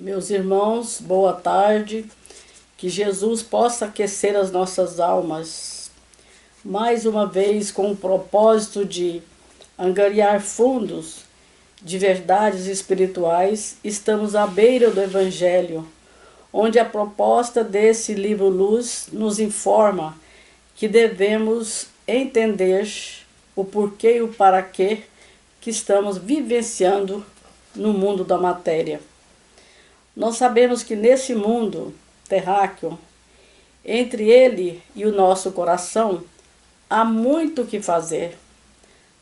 Meus irmãos, boa tarde. Que Jesus possa aquecer as nossas almas. Mais uma vez, com o propósito de angariar fundos de verdades espirituais, estamos à beira do Evangelho, onde a proposta desse livro Luz nos informa que devemos entender o porquê e o para quê que estamos vivenciando no mundo da matéria. Nós sabemos que nesse mundo terráqueo, entre ele e o nosso coração, há muito o que fazer.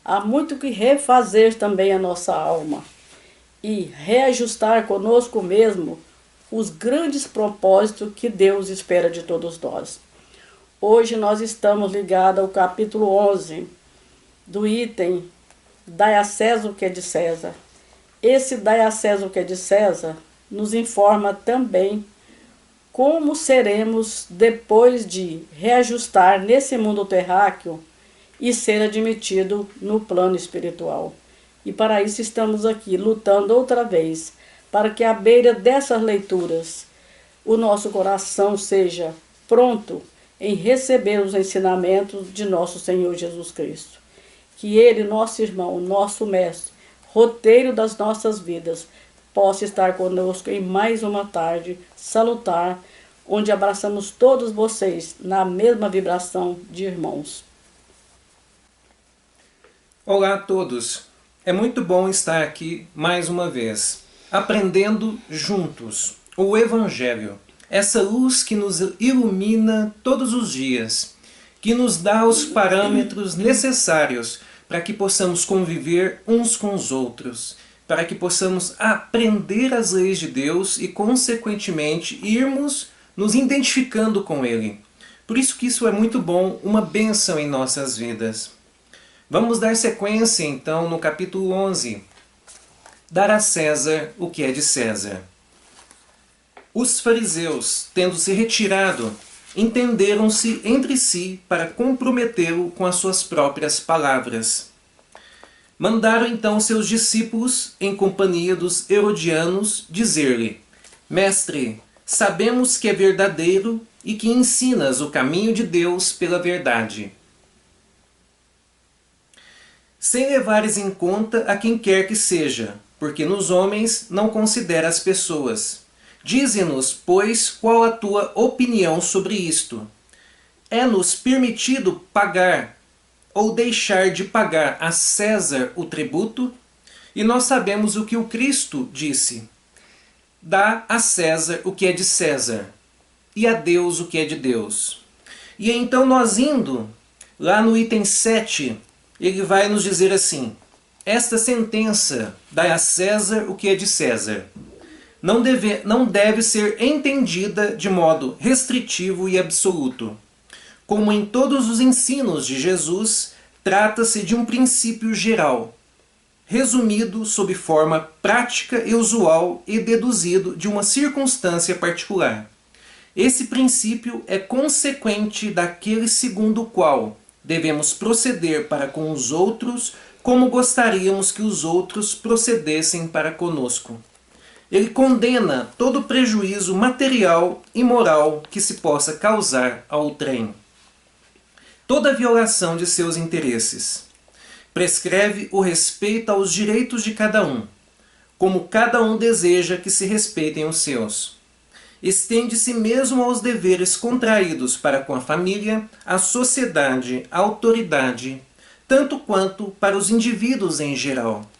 Há muito o que refazer também a nossa alma e reajustar conosco mesmo os grandes propósitos que Deus espera de todos nós. Hoje nós estamos ligados ao capítulo 11 do item Dai a César o que é de César. Esse Dai a César o que é de César nos informa também como seremos depois de reajustar nesse mundo terráqueo e ser admitido no plano espiritual. E para isso estamos aqui lutando outra vez, para que à beira dessas leituras o nosso coração seja pronto em receber os ensinamentos de nosso Senhor Jesus Cristo. Que Ele, nosso irmão, nosso mestre, roteiro das nossas vidas, possa estar conosco em mais uma tarde salutar, onde abraçamos todos vocês na mesma vibração de irmãos. Olá a todos! É muito bom estar aqui mais uma vez, aprendendo juntos o Evangelho, essa luz que nos ilumina todos os dias, que nos dá os parâmetros necessários para que possamos conviver uns com os outros, para que possamos aprender as leis de Deus e, consequentemente, irmos nos identificando com Ele. Por isso que isso é muito bom, uma bênção em nossas vidas. Vamos dar sequência, então, no capítulo 11. Dar a César o que é de César. Os fariseus, tendo se retirado, entenderam-se entre si para comprometê-lo com as suas próprias palavras. Mandaram então seus discípulos, em companhia dos herodianos, dizer-lhe: Mestre, sabemos que é verdadeiro e que ensinas o caminho de Deus pela verdade, sem levares em conta a quem quer que seja, porque nos homens não considera as pessoas. Dize-nos, pois, qual a tua opinião sobre isto? É-nos permitido pagar ou deixar de pagar a César o tributo? E nós sabemos o que o Cristo disse: dá a César o que é de César, e a Deus o que é de Deus. E então nós indo, lá no item 7, ele vai nos dizer assim: esta sentença, dá a César o que é de César, não deve ser entendida de modo restritivo e absoluto. Como em todos os ensinos de Jesus, trata-se de um princípio geral, resumido sob forma prática e usual e deduzido de uma circunstância particular. Esse princípio é consequente daquele segundo o qual devemos proceder para com os outros como gostaríamos que os outros procedessem para conosco. Ele condena todo prejuízo material e moral que se possa causar a outrem, toda violação de seus interesses. Prescreve o respeito aos direitos de cada um, como cada um deseja que se respeitem os seus. Estende-se mesmo aos deveres contraídos para com a família, a sociedade, a autoridade, tanto quanto para os indivíduos em geral.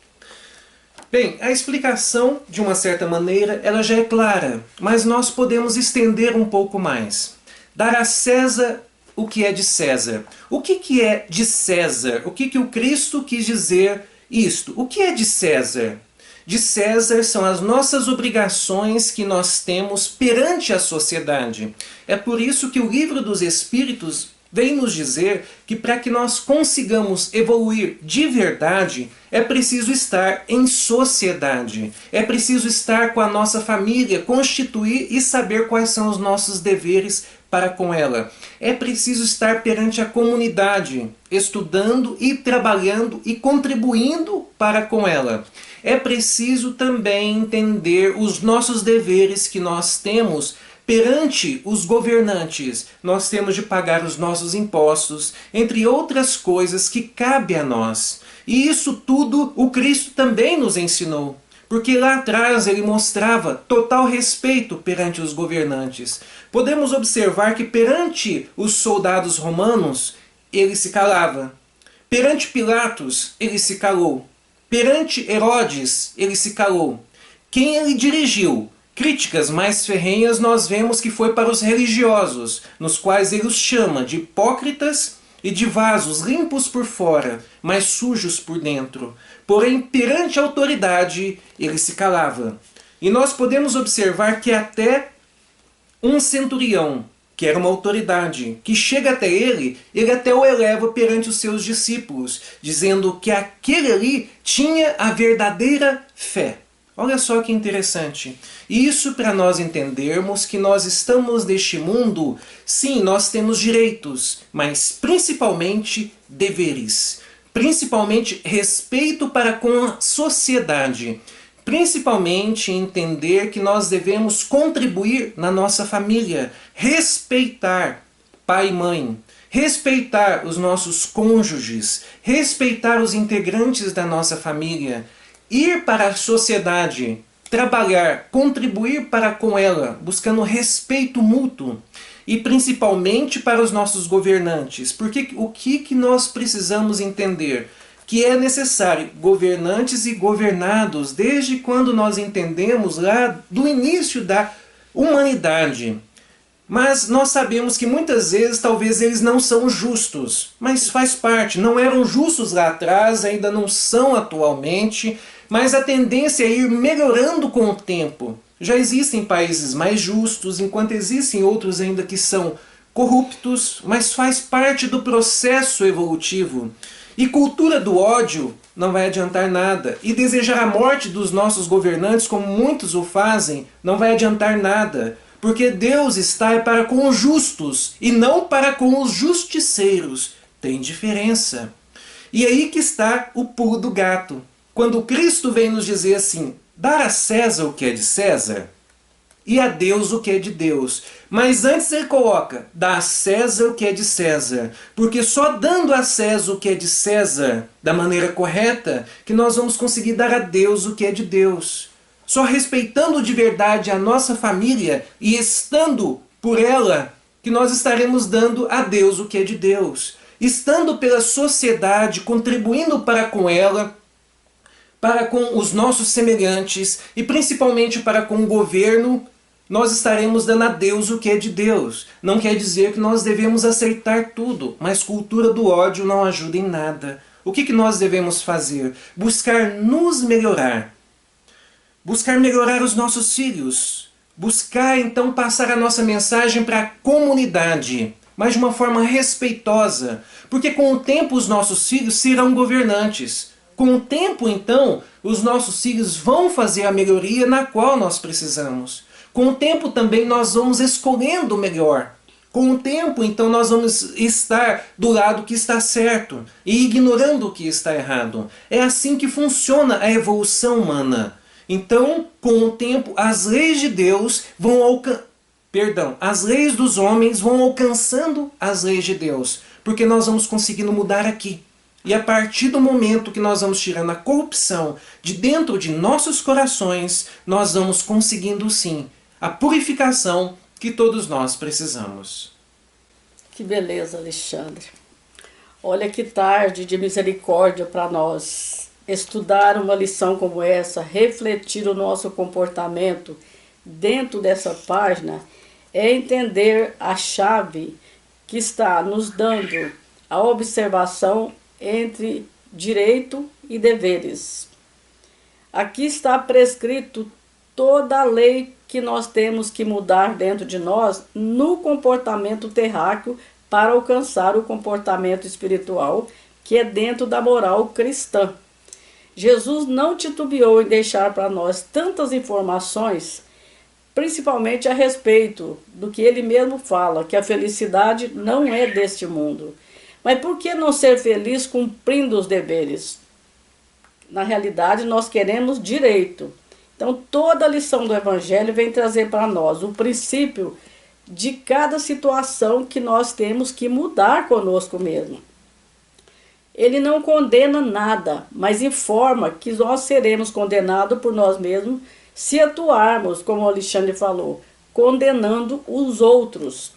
Bem, a explicação, de uma certa maneira, ela já é clara, mas nós podemos estender um pouco mais. Dar a César o que é de César. O que é de César? O que o Cristo quis dizer isto? O que é de César? De César são as nossas obrigações que nós temos perante a sociedade. É por isso que o Livro dos Espíritos vem nos dizer que para que nós consigamos evoluir de verdade, é preciso estar em sociedade. É preciso estar com a nossa família, constituir e saber quais são os nossos deveres para com ela. É preciso estar perante a comunidade, estudando e trabalhando e contribuindo para com ela. É preciso também entender os nossos deveres que nós temos perante os governantes. Nós temos de pagar os nossos impostos, entre outras coisas que cabe a nós. E isso tudo o Cristo também nos ensinou. Porque lá atrás ele mostrava total respeito perante os governantes. Podemos observar que perante os soldados romanos, ele se calava. Perante Pilatos, ele se calou. Perante Herodes, ele se calou. Quem ele dirigiu críticas mais ferrenhas nós vemos que foi para os religiosos, nos quais ele os chama de hipócritas e de vasos limpos por fora, mas sujos por dentro. Porém, perante a autoridade, ele se calava. E nós podemos observar que até um centurião, que era uma autoridade, que chega até ele até o eleva perante os seus discípulos, dizendo que aquele ali tinha a verdadeira fé. Olha só que interessante. Isso para nós entendermos que nós estamos neste mundo, sim, nós temos direitos, mas principalmente deveres. Principalmente respeito para com a sociedade. Principalmente entender que nós devemos contribuir na nossa família, respeitar pai e mãe, respeitar os nossos cônjuges, respeitar os integrantes da nossa família, ir para a sociedade, trabalhar, contribuir para com ela, buscando respeito mútuo. E principalmente para os nossos governantes. Porque o que nós precisamos entender? Que é necessário governantes e governados, desde quando nós entendemos lá do início da humanidade. Mas nós sabemos que muitas vezes talvez eles não são justos, mas faz parte, não eram justos lá atrás, ainda não são atualmente, mas a tendência é ir melhorando com o tempo. Já existem países mais justos, enquanto existem outros ainda que são corruptos, mas faz parte do processo evolutivo. E cultura do ódio não vai adiantar nada. E desejar a morte dos nossos governantes, como muitos o fazem, não vai adiantar nada. Porque Deus está para com os justos e não para com os justiceiros. Tem diferença. E aí que está o pulo do gato. Quando Cristo vem nos dizer assim, dar a César o que é de César e a Deus o que é de Deus. Mas antes ele coloca, dá a César o que é de César. Porque só dando a César o que é de César da maneira correta que nós vamos conseguir dar a Deus o que é de Deus. Só respeitando de verdade a nossa família e estando por ela que nós estaremos dando a Deus o que é de Deus. Estando pela sociedade, contribuindo para com ela, para com os nossos semelhantes e principalmente para com o governo, nós estaremos dando a Deus o que é de Deus. Não quer dizer que nós devemos aceitar tudo, mas cultura do ódio não ajuda em nada. O que nós devemos fazer? Buscar nos melhorar. Buscar melhorar os nossos filhos. Buscar então passar a nossa mensagem para a comunidade, mas de uma forma respeitosa. Porque com o tempo os nossos filhos serão governantes. Com o tempo, então, os nossos filhos vão fazer a melhoria na qual nós precisamos. Com o tempo também nós vamos escolhendo o melhor. Com o tempo, então, nós vamos estar do lado que está certo e ignorando o que está errado. É assim que funciona a evolução humana. Então, com o tempo, as leis de Deus vão as leis dos homens vão alcançando as leis de Deus. Porque nós vamos conseguindo mudar aqui. E a partir do momento que nós vamos tirando a corrupção de dentro de nossos corações, nós vamos conseguindo sim a purificação que todos nós precisamos. Que beleza, Alexandre. Olha que tarde de misericórdia para nós. Estudar uma lição como essa, refletir o nosso comportamento dentro dessa página, é entender a chave que está nos dando a observação entre direito e deveres. Aqui está prescrito toda a lei que nós temos que mudar dentro de nós no comportamento terráqueo para alcançar o comportamento espiritual que é dentro da moral cristã. Jesus não titubeou em deixar para nós tantas informações principalmente a respeito do que ele mesmo fala, que a felicidade não é deste mundo. Mas por que não ser feliz cumprindo os deveres? Na realidade, nós queremos direito. Então, toda a lição do Evangelho vem trazer para nós o princípio de cada situação que nós temos que mudar conosco mesmo. Ele não condena nada, mas informa que nós seremos condenados por nós mesmos se atuarmos, como o Alexandre falou, condenando os outros.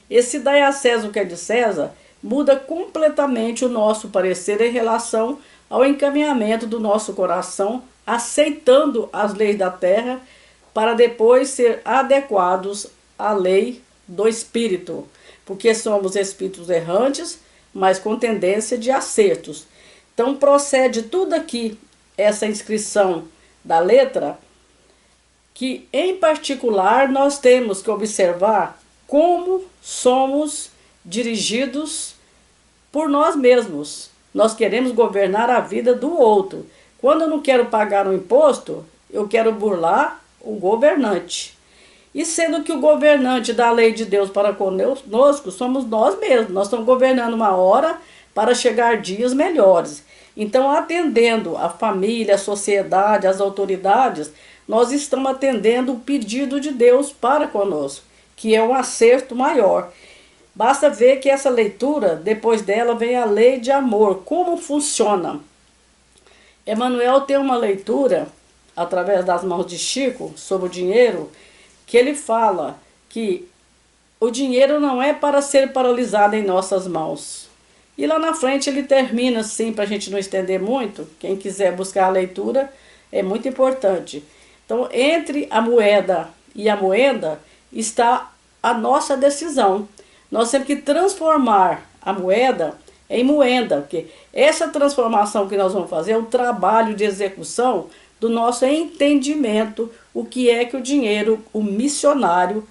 Esse dai a César o que é de César muda completamente o nosso parecer em relação ao encaminhamento do nosso coração, aceitando as leis da terra para depois ser adequados à lei do Espírito, porque somos espíritos errantes, mas com tendência de acertos. Então procede tudo aqui, essa inscrição da letra, que em particular nós temos que observar como somos dirigidos por nós mesmos. Nós queremos governar a vida do outro. Quando eu não quero pagar um imposto, eu quero burlar o governante. E sendo que o governante da lei de Deus para conosco somos nós mesmos. Nós estamos governando uma hora para chegar dias melhores. Então, atendendo a família, a sociedade, as autoridades, nós estamos atendendo o pedido de Deus para conosco, que é um acerto maior. Basta ver que essa leitura, depois dela vem a lei de amor. Como funciona? Emmanuel tem uma leitura, através das mãos de Chico, sobre o dinheiro, que ele fala que o dinheiro não é para ser paralisado em nossas mãos. E lá na frente ele termina assim, para a gente não estender muito, quem quiser buscar a leitura, é muito importante. Então, entre a moeda e a moeda está a nossa decisão. Nós temos que transformar a moeda em moeda, porque essa transformação que nós vamos fazer é um trabalho de execução do nosso entendimento, o que é que o dinheiro, o missionário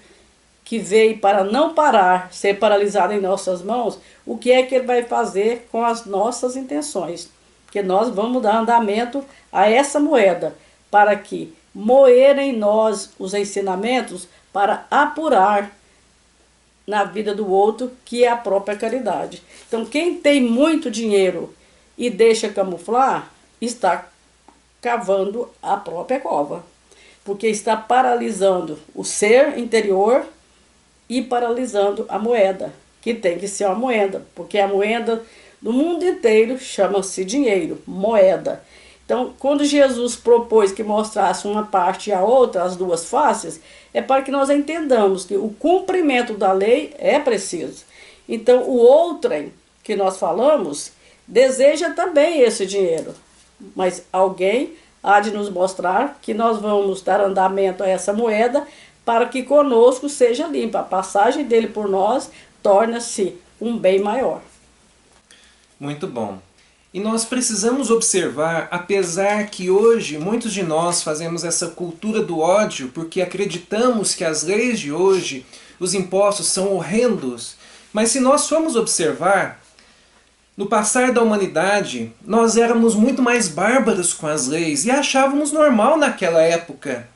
que veio para não parar, ser paralisado em nossas mãos, o que é que ele vai fazer com as nossas intenções. Porque nós vamos dar andamento a essa moeda, para que moer em nós os ensinamentos para apurar na vida do outro, que é a própria caridade. Então, quem tem muito dinheiro e deixa camuflar, está cavando a própria cova, porque está paralisando o ser interior e paralisando a moeda, que tem que ser uma moeda, porque a moeda do mundo inteiro chama-se dinheiro, moeda. Então, quando Jesus propôs que mostrasse uma parte e a outra, as duas faces, é para que nós entendamos que o cumprimento da lei é preciso. Então, o outrem que nós falamos deseja também esse dinheiro, mas alguém há de nos mostrar que nós vamos dar andamento a essa moeda para que conosco seja limpa. A passagem dele por nós torna-se um bem maior. Muito bom. E nós precisamos observar, apesar que hoje muitos de nós fazemos essa cultura do ódio porque acreditamos que as leis de hoje, os impostos são horrendos, mas se nós formos observar, no passar da humanidade, nós éramos muito mais bárbaros com as leis e achávamos normal naquela época.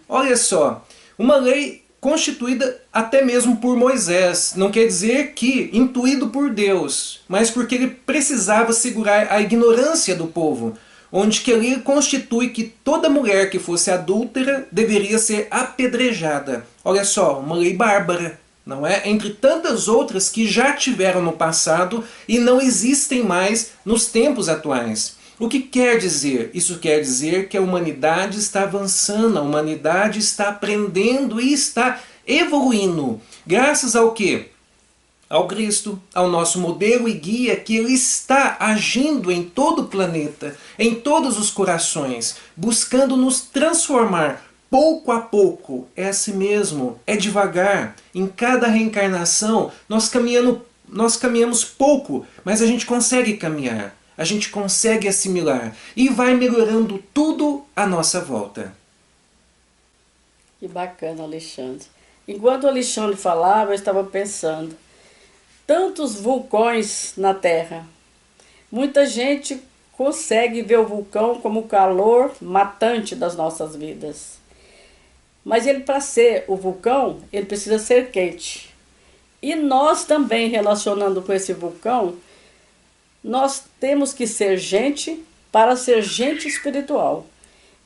Olha só, uma lei constituída até mesmo por Moisés, não quer dizer que intuído por Deus, mas porque ele precisava segurar a ignorância do povo, onde que ele constitui que toda mulher que fosse adúltera deveria ser apedrejada. Olha só, uma lei bárbara, não é? Entre tantas outras que já tiveram no passado e não existem mais nos tempos atuais. O que quer dizer? Isso quer dizer que a humanidade está avançando, a humanidade está aprendendo e está evoluindo. Graças ao quê? Ao Cristo, ao nosso modelo e guia, que ele está agindo em todo o planeta, em todos os corações, buscando nos transformar pouco a pouco. É assim mesmo, é devagar. Em cada reencarnação nós caminhamos pouco, mas a gente consegue caminhar. A gente consegue assimilar e vai melhorando tudo à nossa volta. Que bacana, Alexandre. Enquanto o Alexandre falava, eu estava pensando, tantos vulcões na Terra. Muita gente consegue ver o vulcão como o calor matante das nossas vidas. Mas ele, para ser o vulcão, ele precisa ser quente. E nós também, relacionando com esse vulcão, nós temos que ser gente para ser gente espiritual.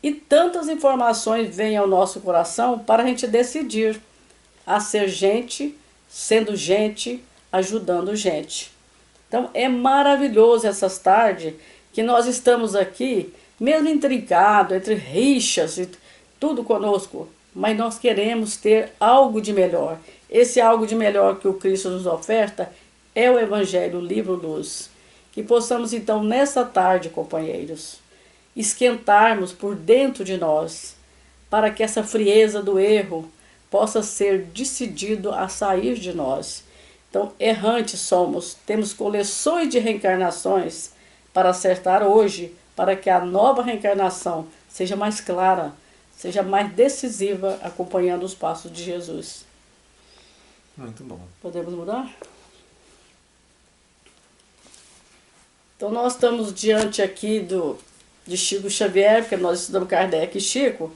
E tantas informações vêm ao nosso coração para a gente decidir a ser gente, sendo gente, ajudando gente. Então é maravilhoso essas tardes que nós estamos aqui, mesmo intrincado, entre rixas e tudo conosco, mas nós queremos ter algo de melhor. Esse algo de melhor que o Cristo nos oferta é o Evangelho, o livro luz. Que possamos então nessa tarde, companheiros, esquentarmos por dentro de nós, para que essa frieza do erro possa ser decidido a sair de nós. Então, errantes somos, temos coleções de reencarnações para acertar hoje, para que a nova reencarnação seja mais clara, seja mais decisiva, acompanhando os passos de Jesus. Muito bom. Podemos mudar? Então, nós estamos diante aqui de Chico Xavier, porque nós estudamos Kardec e Chico,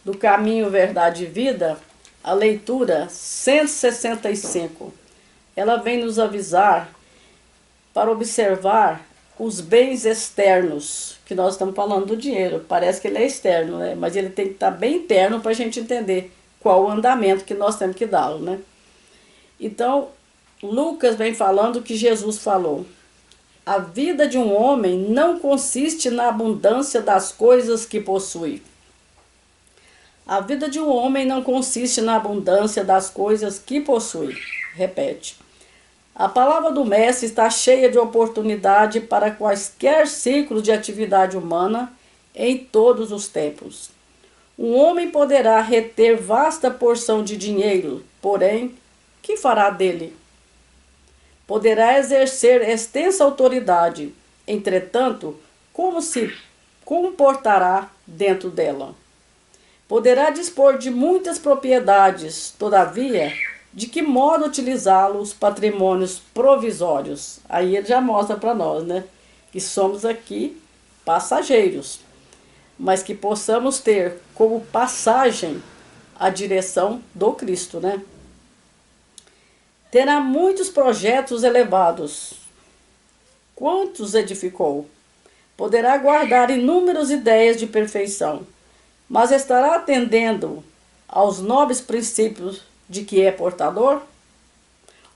do Caminho, Verdade e Vida, a leitura 165. Ela vem nos avisar para observar os bens externos, que nós estamos falando do dinheiro. Parece que ele é externo, né? Mas ele tem que estar bem interno para a gente entender qual o andamento que nós temos que dá-lo, né? Então, Lucas vem falando que Jesus falou: a vida de um homem não consiste na abundância das coisas que possui. A vida de um homem não consiste na abundância das coisas que possui. Repete. A palavra do Mestre está cheia de oportunidade para quaisquer ciclos de atividade humana em todos os tempos. Um homem poderá reter vasta porção de dinheiro, porém, que fará dele? Poderá exercer extensa autoridade, entretanto, como se comportará dentro dela? Poderá dispor de muitas propriedades, todavia, de que modo utilizá-los patrimônios provisórios? Aí ele já mostra para nós, né? Que somos aqui passageiros, mas que possamos ter como passagem a direção do Cristo, né? Terá muitos projetos elevados. Quantos edificou? Poderá guardar inúmeras ideias de perfeição, mas estará atendendo aos nobres princípios de que é portador?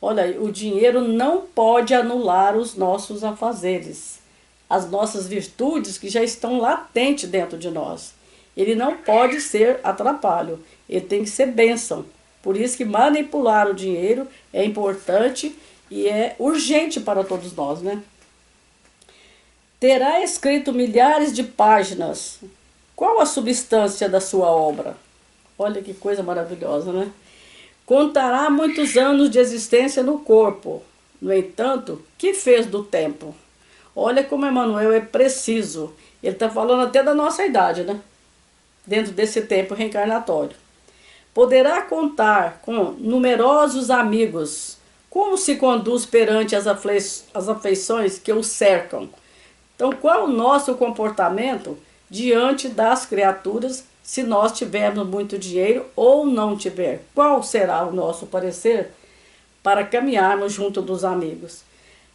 Olha, o dinheiro não pode anular os nossos afazeres, as nossas virtudes que já estão latentes dentro de nós. Ele não pode ser atrapalho, ele tem que ser bênção. Por isso que manipular o dinheiro é importante e é urgente para todos nós, né? Terá escrito milhares de páginas. Qual a substância da sua obra? Olha que coisa maravilhosa, né? Contará muitos anos de existência no corpo. No entanto, que fez do tempo? Olha como Emmanuel é preciso. Ele está falando até da nossa idade, né? Dentro desse tempo reencarnatório. Poderá contar com numerosos amigos. Como se conduz perante as afeições que o cercam? Então, qual o nosso comportamento diante das criaturas, se nós tivermos muito dinheiro ou não tiver? Qual será o nosso parecer para caminharmos junto dos amigos?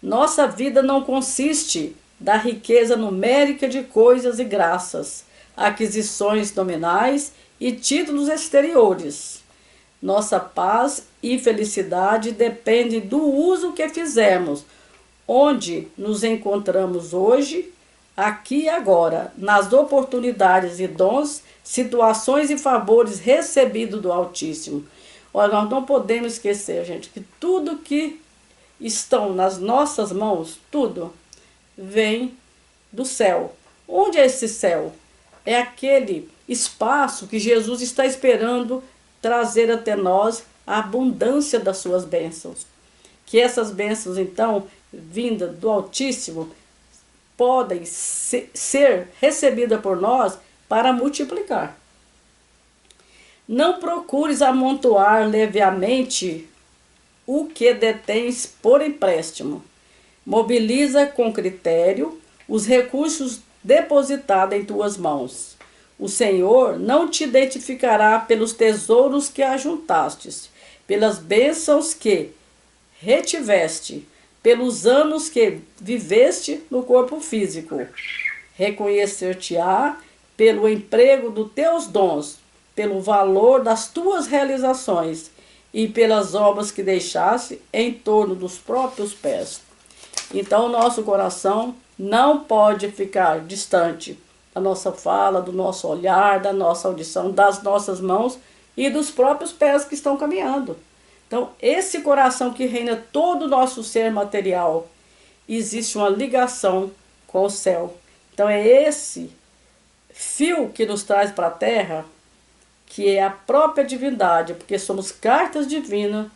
Nossa vida não consiste da riqueza numérica de coisas e graças, aquisições nominais e títulos exteriores. Nossa paz e felicidade dependem do uso que fizermos, onde nos encontramos hoje, aqui e agora, nas oportunidades e dons, situações e favores recebidos do Altíssimo. Olha, nós não podemos esquecer, gente, que tudo que estão nas nossas mãos, tudo vem do céu. Onde é esse céu? É aquele espaço que Jesus está esperando trazer até nós a abundância das suas bênçãos. Que essas bênçãos, então, vindas do Altíssimo, podem ser recebidas por nós para multiplicar. Não procures amontoar levemente o que detens por empréstimo. Mobiliza com critério os recursos depositados em tuas mãos. O Senhor não te identificará pelos tesouros que ajuntastes, pelas bênçãos que retiveste, pelos anos que viveste no corpo físico. Reconhecer-te-á pelo emprego dos teus dons, pelo valor das tuas realizações e pelas obras que deixaste em torno dos próprios pés. Então, o nosso coração não pode ficar distante da nossa fala, do nosso olhar, da nossa audição, das nossas mãos e dos próprios pés que estão caminhando. Então, esse coração que reina todo o nosso ser material, existe uma ligação com o céu. Então, é esse fio que nos traz para a terra, que é a própria divindade, porque somos cartas divinas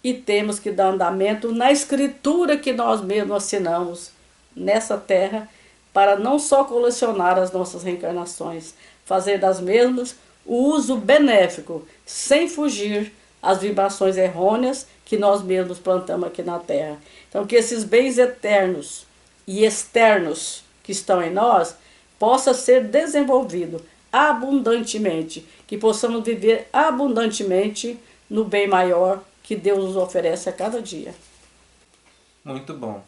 e temos que dar andamento na escritura que nós mesmos assinamos nessa terra, para não só colecionar as nossas reencarnações, fazer das mesmas o uso benéfico, sem fugir às vibrações errôneas que nós mesmos plantamos aqui na terra. Então, que esses bens eternos e externos que estão em nós possa ser desenvolvido abundantemente, que possamos viver abundantemente no bem maior que Deus nos oferece a cada dia. Muito bom.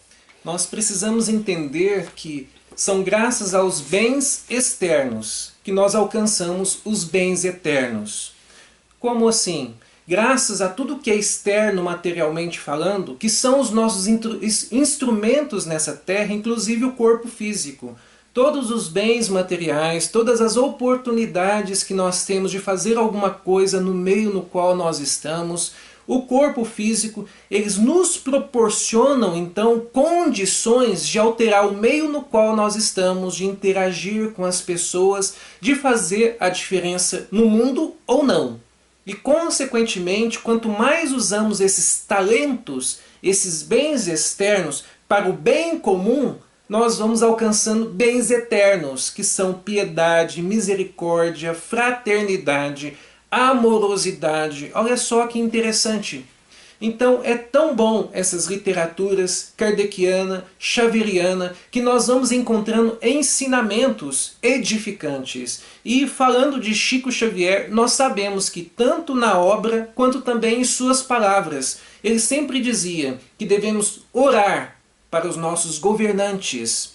Nós precisamos entender que são graças aos bens externos que nós alcançamos os bens eternos. Como assim? Graças a tudo que é externo materialmente falando, que são os nossos instrumentos nessa terra, inclusive o corpo físico. Todos os bens materiais, todas as oportunidades que nós temos de fazer alguma coisa no meio no qual nós estamos, o corpo físico, eles nos proporcionam então condições de alterar o meio no qual nós estamos, de interagir com as pessoas, de fazer a diferença no mundo ou não. E consequentemente, quanto mais usamos esses talentos, esses bens externos para o bem comum, nós vamos alcançando bens eternos, que são piedade, misericórdia, fraternidade, amorosidade. Olha só que interessante. Então é tão bom essas literaturas kardeciana, xaveriana, que nós vamos encontrando ensinamentos edificantes. E falando de Chico Xavier, nós sabemos que tanto na obra quanto também em suas palavras, ele sempre dizia que devemos orar para os nossos governantes.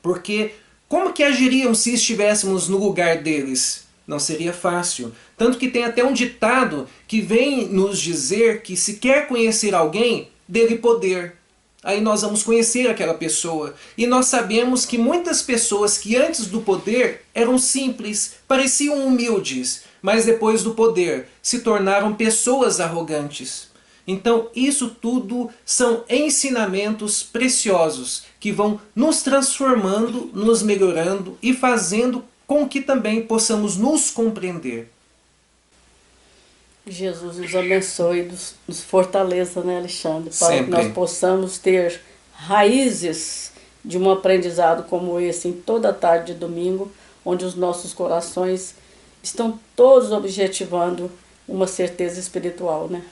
Porque como que agiríamos se estivéssemos no lugar deles? Não seria fácil. Tanto que tem até um ditado que vem nos dizer que se quer conhecer alguém, dê-lhe poder. Aí nós vamos conhecer aquela pessoa. E nós sabemos que muitas pessoas que antes do poder eram simples, pareciam humildes, mas depois do poder se tornaram pessoas arrogantes. Então isso tudo são ensinamentos preciosos que vão nos transformando, nos melhorando e fazendo com que também possamos nos compreender. Jesus nos abençoe e nos fortaleça, né, Alexandre? Para Sempre. que nós possamos ter raízes de um aprendizado como esse em toda a tarde de domingo, onde os nossos corações estão todos objetivando uma certeza espiritual, né?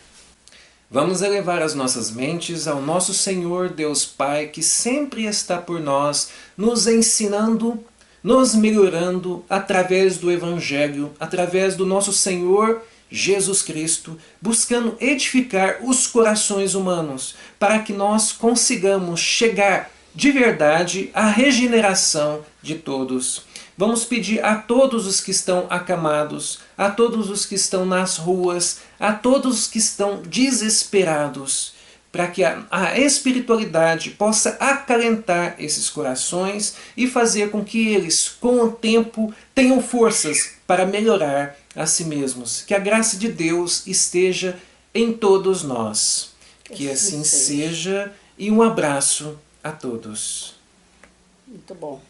Vamos elevar as nossas mentes ao nosso Senhor Deus Pai, que sempre está por nós, nos ensinando, nos melhorando através do Evangelho, através do nosso Senhor Jesus Cristo, buscando edificar os corações humanos, para que nós consigamos chegar de verdade à regeneração de todos. Vamos pedir a todos os que estão acamados, a todos os que estão nas ruas, a todos os que estão desesperados, para que a espiritualidade possa acalentar esses corações e fazer com que eles, com o tempo, tenham forças para melhorar a si mesmos. Que a graça de Deus esteja em todos nós. Que assim seja, e um abraço a todos. Muito bom.